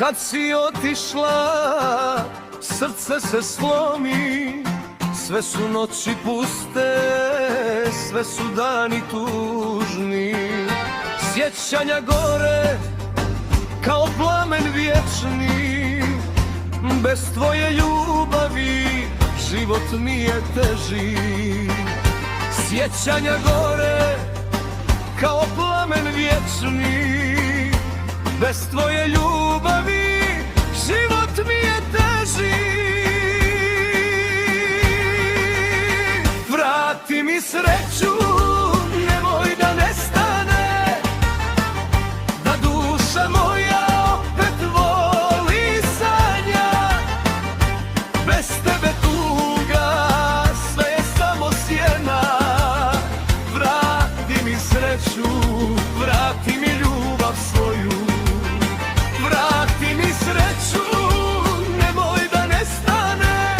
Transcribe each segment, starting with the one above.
Kad si otišla, srce se slomi, sve su noći puste, sve su dani tužni. Sjećanja gore, kao plamen vječni, bez tvoje ljubavi život mi je teži. Sjećanja gore, kao plamen vječni, bez tvoje ljubavi život mi je teži. Vrati mi sreću, nemoj da nestane, da duša moja opet voli sanja. Bez tebe tuga, sve je samo sjena. Vrati mi sreću, vrati mi ljubav svoju. Vrati mi sreću, nemoj da nestane,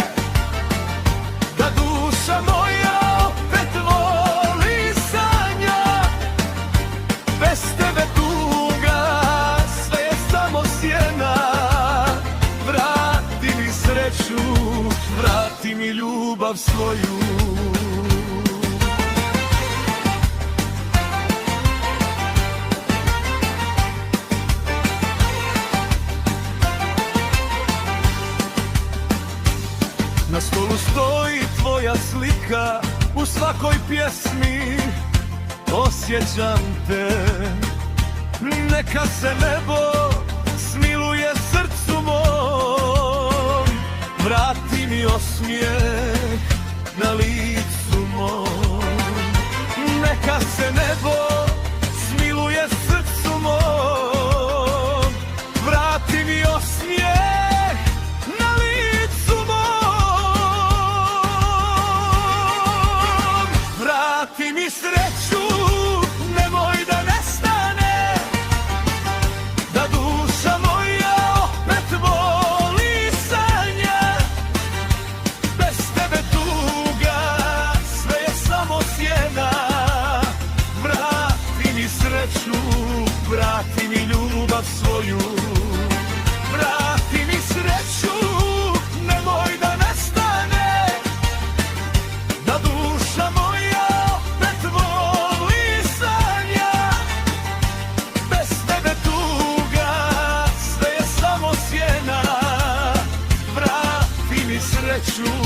da duša moja opet voli sanja. Bez tebe tuga, sve je samo sjena. Vrati mi sreću, vrati mi ljubav svoju. Na stolu stoji tvoja slika, u svakoj pjesmi osjećam te. Neka se nebo smiluje srcu mom, vrati mi osmijeh na licu mom. Neka se nebo smiluje srcu mom,